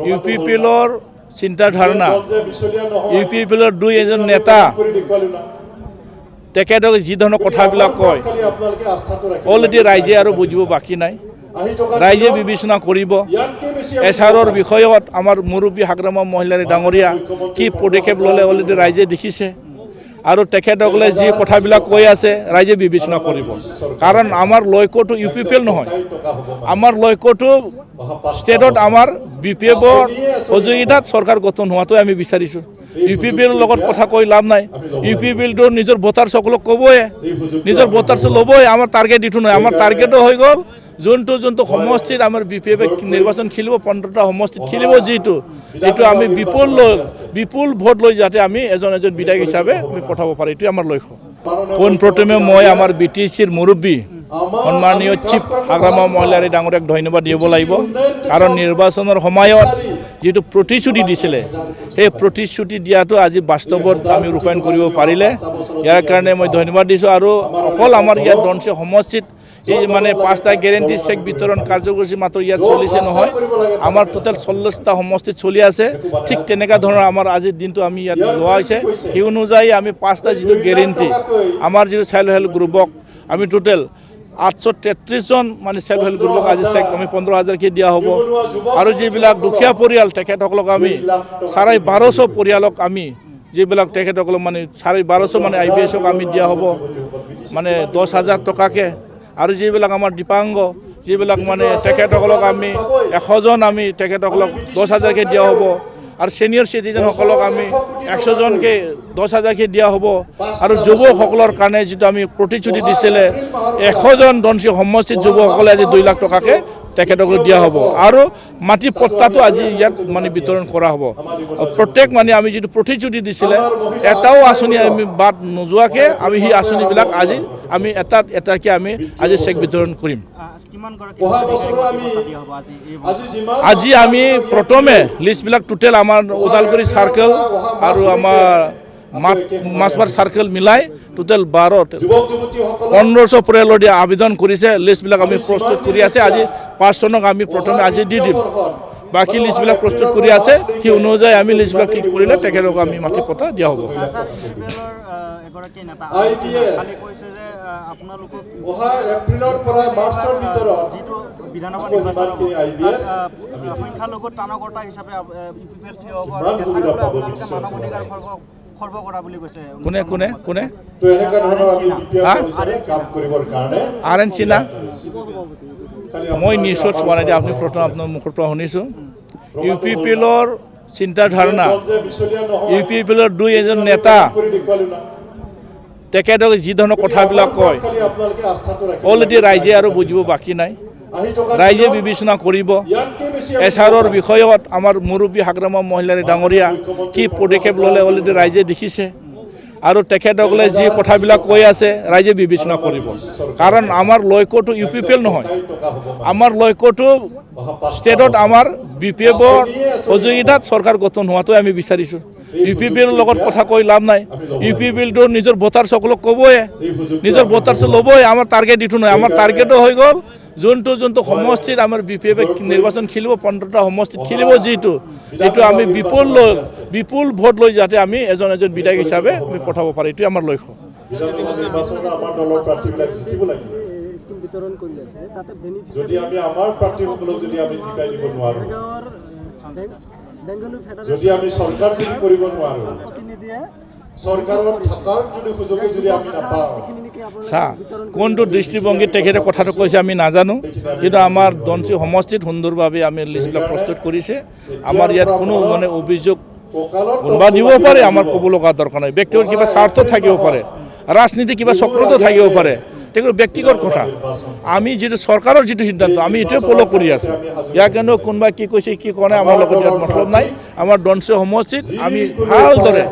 ইউপিপিএলৰ চিন্তাধাৰণা ইউপিপিএলৰ দুই এজন নেতা তেখেতক যি ধৰণৰ কথাবিলাক কয় অলৰেডি ৰাইজে আৰু বুজিব বাকী নাই। ৰাইজে বিবেচনা কৰিব। এছআৰৰ বিষয়ত আমাৰ মুৰব্বী হাগ্ৰামা মহিলাৰী ডাঙৰীয়া কি পদক্ষেপ ল'লে অলৰেডি ৰাইজে দেখিছে আৰু তেখেতসকলে যি কথাবিলাক কৈ আছে ৰাইজে বিবেচনা কৰিব। কাৰণ আমাৰ লক্ষ্যটো ইউপিপিএল নহয়, আমাৰ লক্ষ্যটো ষ্টেটত আমাৰ বিপিএফৰ সহযোগিতাত চৰকাৰ গঠন হোৱাটো আমি বিচাৰিছোঁ। ইউপিপিএলৰ লগত কথা কৈ লাভ নাই। ইউপিপিএলটো নিজৰ ভোটাৰসকলক ক'বই, নিজৰ ভোটাৰ্ছ ল'বই। আমাৰ টাৰ্গেট এইটো নহয়। আমাৰ টাৰ্গেটো হৈ গ'ল যোনটো সমষ্টিত আমাৰ বিপিএফে নিৰ্বাচন খেলিব, 15টা সমষ্টিত খেলিব, এইটো আমি বিপুল ভোট লৈ যাতে আমি এজন বিধায়ক হিচাপে আমি পঠাব পাৰোঁ, এইটোৱে আমাৰ লক্ষ্য। পোনপ্ৰথমে মই আমাৰ বিটিচিৰ মুৰব্বী সন্মানীয় চিফ হাগ্ৰামা মহিলাৰী ডাঙৰীয়াক ধন্যবাদ দিব লাগিব। কাৰণ নিৰ্বাচনৰ সময়ত যিটো প্ৰতিশ্ৰুতি দিছিলে সেই প্ৰতিশ্ৰুতি দিয়াটো আজি বাস্তৱত আমি ৰূপায়ণ কৰিব পাৰিলে, ইয়াৰ কাৰণে মই ধন্যবাদ দিছোঁ। আৰু অকল আমাৰ ইয়াত ধনচিৰি সমষ্টিত এই মানে 5টা গেৰেণ্টি চেক বিতৰণ কাৰ্যসূচী মাত্ৰ ইয়াত চলিছে নহয়, আমাৰ টোটেল 40টা সমষ্টিত চলি আছে। ঠিক তেনেকুৱা ধৰণৰ আমাৰ আজিৰ দিনটো আমি ইয়াত লোৱা হৈছে। সেই অনুযায়ী আমি 5টা যিটো গেৰেণ্টি আমাৰ যিটো চেল্ফ হেল্প গ্ৰুপক আমি টোটেল 833 জন মানে চেল্ফ হেল্প গ্ৰুপক আজি চেক আমি 15,000কে দিয়া হ'ব। আৰু যিবিলাক দুখীয়া পৰিয়াল তেখেতসকলক আমি 1250 পৰিয়ালক আমি যিবিলাক তেখেতসকলক মানে 1250 মানে IBSক আমি দিয়া হ'ব মানে 10,000 টকাকৈ। আৰু যিবিলাক আমাৰ দিপাংগ যিবিলাক মানে তেখেতসকলক আমি 100 জন আমি তেখেতসকলক 10,000কে দিয়া হ'ব। আৰু ছিনিয়ৰ চিটিজেনসকলক আমি 100 জনকৈ 10,000কে দিয়া হ'ব। আৰু যুৱকসকলৰ কাৰণে যিটো আমি প্ৰতিশ্ৰুতি দিছিলে 100 জন ধনচিৰি সমষ্টিত যুৱকসকলে আজি 2 লাখ টকাকৈ তেখেতসকলক দিয়া হ'ব। আৰু মাটি পট্টাটো আজি ইয়াত মানে বিতৰণ কৰা হ'ব। প্ৰত্যেক মানে আমি যিটো প্ৰতিশ্ৰুতি দিছিলে এটাও আঁচনি আমি বাদ নোযোৱাকৈ আমি সেই আঁচনিবিলাক আজি আমি এটাকৈ আমি আজি চেক বিতৰণ কৰিম। আজি আমি প্ৰথমে লিষ্টবিলাক টোটেল আমাৰ ওদালগুৰি চাৰ্কেল আৰু আমাৰ মাছবাৰ চাৰ্কেল মিলাই টোটেল 1500 পৰিয়ালৰ দিয়া আবেদন কৰিছে। লিষ্টবিলাক আমি প্ৰস্তুত কৰি আছে। আজি 5 জনক আমি প্ৰথমে আজি দি দিম। বাকী লিষ্টবিলাক প্ৰস্তুত কৰি আছে। সেই অনুযায়ী আমি লিষ্টবিলাক ঠিক কৰিলে তেখেতক আমি মাটি পট্টা দিয়া হ'ব। কোনে কোনে কোনে RN চিনা মই নিউজত চোৱা নাই, আপুনি প্ৰথম আপোনাৰ মুখৰ পৰা শুনিছোঁ। ইউপিপিএলৰ চিন্তাধাৰণা ইউপিপিএলৰ দুই এজন নেতা তেখেতক যি ধৰণৰ কথাবিলাক কয় অলৰেডি ৰাইজে আৰু বুজিব বাকী নাই। ৰাইজে বিবেচনা কৰিব। এছআৰৰ বিষয়ত আমাৰ মুৰব্বী হাগ্ৰামা মহিলাৰী ডাঙৰীয়া কি পদক্ষেপ ল'লে অলৰেডি ৰাইজে দেখিছে আৰু তেখেতসকলে যি কথাবিলাক কৈ আছে ৰাইজে বিবেচনা কৰিব। কাৰণ আমাৰ লক্ষ্যটো ইউপিপিএল নহয়, আমাৰ লক্ষ্যটো ষ্টেটত আমাৰ বিপিএফৰ সহযোগিতাত চৰকাৰ গঠন হোৱাটো আমি বিচাৰিছোঁ। ইউপিপিএলৰ লগত কথা কৈ লাভ নাই। ইউপিপিএলটো নিজৰ ভোটাৰসকলক ক'বই, নিজৰ ভোটাৰ্ছ ল'বই। আমাৰ টাৰ্গেট এইটো নহয়। আমাৰ টাৰ্গেটো হৈ গ'ল যোনটো সমষ্টিত আমাৰ বিপিএফে নিৰ্বাচন খেলিব, 15টা সমষ্টিত খেলিব, এইটো আমি বিপুল ভোট লৈ যাতে আমি এজন বিধায়ক হিচাপে আমি পঠাব পাৰোঁ, এইটোৱে আমাৰ লক্ষ্য। যদি আমি আমাৰ প্ৰাৰ্থীসকলক যদি আমি জিকাই দিব নোৱাৰোঁ, যদি আমি চৰকাৰ যদি কৰিব নোৱাৰোঁ, চৰকাৰৰ থকাৰ যদি সুযোগ যদি আমি নাপাওঁ, কোনটো দৃষ্টিভংগীত তেখেতে কথাটো কৈছে আমি নাজানো। কিন্তু আমাৰ ধনচিৰি সমষ্টিত সুন্দৰভাৱে আমি লিষ্টবিলাক প্ৰস্তুত কৰিছে। আমাৰ ইয়াত কোনো মানে অভিযোগ কোনোবা দিব পাৰে, আমাৰ ক'ব লগা দৰকাৰ নাই। ব্যক্তিগত কিবা স্বাৰ্থ থাকিব পাৰে, ৰাজনীতি কিবা চক্ৰতো থাকিব পাৰে, তেখেতৰ ব্যক্তিগত কথা। আমি যিটো চৰকাৰৰ যিটো সিদ্ধান্ত আমি এইটোৱে ফ'ল' কৰি আছোঁ। ইয়াৰ কাৰণেও কোনোবাই কি কৈছে কি কোৱা নাই আমাৰ লগত ইয়াত মতলব নাই। আমাৰ ধনচিৰি সমষ্টিত আমি ভালদৰে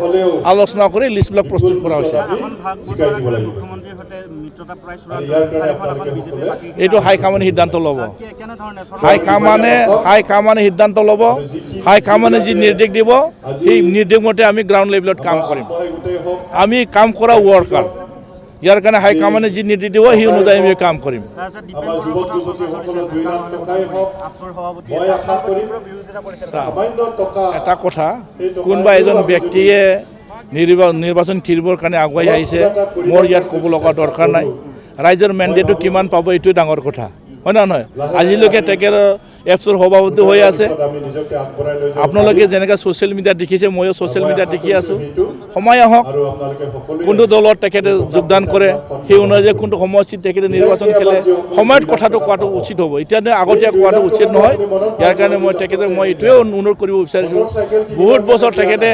আলোচনা কৰি লিষ্টবিলাক প্ৰস্তুত কৰা হৈছে। এইটো হাইকমাণ্ডে সিদ্ধান্ত ল'ব। হাইকমাণ্ডে সিদ্ধান্ত ল'ব। হাইকমাণ্ডে যি নিৰ্দেশ দিব সেই নিৰ্দেশ মতে আমি গ্ৰাউণ্ড লেভেলত কাম কৰিম। আমি কাম কৰা ৱৰ্কাৰ, ইয়াৰ কাৰণে হাইকমাণ্ডে যি নীতি দিব সেই অনুযায়ী আমি কাম কৰিম। আমাৰ যুৱক যুৱতীসকলৰ 2 লাখ টকাই হওক, মই আশা কৰিম সামান্য টকা এটা কথা, কোনোবা এজন ব্যক্তিয়ে নিৰ্বাচন খেলিবৰ কাৰণে আগুৱাই আহিছে, মোৰ ইয়াত ক'ব লগা দৰকাৰ নাই। ৰাইজৰ মেণ্ডেটটো কিমান পাব এইটোৱে ডাঙৰ কথা, হয় না নহয়? আজিলৈকে তেখেতৰ এপছৰ সভাপতি হৈ আছে। আমি নিজকে আগবঢ়াই লৈ যাওঁ আপোনালোকে যেনেকৈ ছ'চিয়েল মিডিয়াত দেখিছে, ময়ো ছ'চিয়েল মিডিয়াত দেখি আছোঁ। সময় আহক, আৰু আপোনালোকে সকলোৱে কোনটো দলত তেখেতে যোগদান কৰে, সেই অনুযায়ী কোনটো সমষ্টিত তেখেতে নিৰ্বাচন খেলে, সময়ত কথাটো কোৱাটো উচিত হ'ব। এতিয়া আগতীয়া কোৱাটো উচিত নহয়। ইয়াৰ কাৰণে মই এইটোৱে অনুৰোধ কৰিব বিচাৰিছোঁ, বহুত বছৰ তেখেতে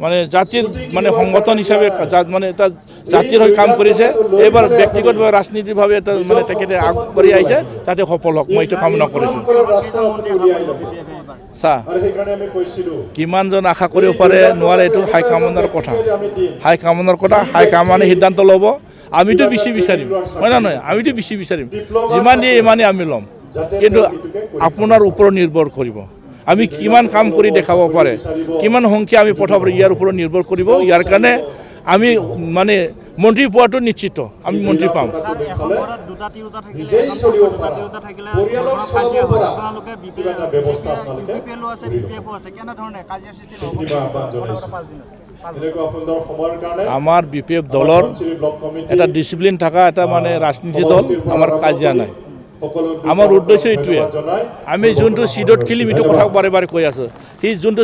মানে জাতিৰ মানে সংগঠন হিচাপে মানে এটা জাতিৰ হৈ কাম কৰিছে। এইবাৰ ব্যক্তিগতভাৱে ৰাজনীতিভাৱে এটা মানে তেখেতে আগবাঢ়ি আহিছে, যাতে সফল হওক, মই এইটো কামনা কৰিছোঁ। চা, আৰু সেইকাৰণে আমি কৈছিলোঁ কিমানজন আশা কৰিব পাৰে নোৱাৰে, এইটো হাইকমাণ্ডৰ কথা। হাইকমাণ্ডৰ কথা, হাইকমাণ্ডে সিদ্ধান্ত ল'ব। আমিতো বেছি বিচাৰিম, হয় না নহয়? আমিতো বেছি বিচাৰিম, যিমান দিয়ে ইমানেই আমি ল'ম। কিন্তু আপোনাৰ ওপৰত নিৰ্ভৰ কৰিব, আমি কিমান কাম কৰি দেখাব পাৰে, কিমান সংখ্যা আমি পঠাব পাৰে, ইয়াৰ ওপৰত নিৰ্ভৰ কৰিব। ইয়াৰ কাৰণে আমি মানে মন্ত্ৰী পোৱাটো নিশ্চিত, আমি মন্ত্ৰী পাম। নিজেই চলিব পৰা, পৰিয়ালক চলাব পৰা কিবা এটা ব্যৱস্থা আপোনালোকে এনেকুৱা সুন্দৰ সময়ৰ কাৰণে আমাৰ BPF দলৰ এটা ডিচিপ্লিন থকা এটা মানে ৰাজনীতি দল, আমাৰ কাজিয়া নাই। আমাৰ উদ্দেশ্য এইটোৱে, আমি যোনটো চিটত খেলিম এইটো কথা বাৰে বাৰে কৈ আছোঁ, সেই যোনটো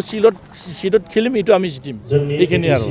চিটত খেলিম এইটো আমি জিতিম, এইখিনি আৰু।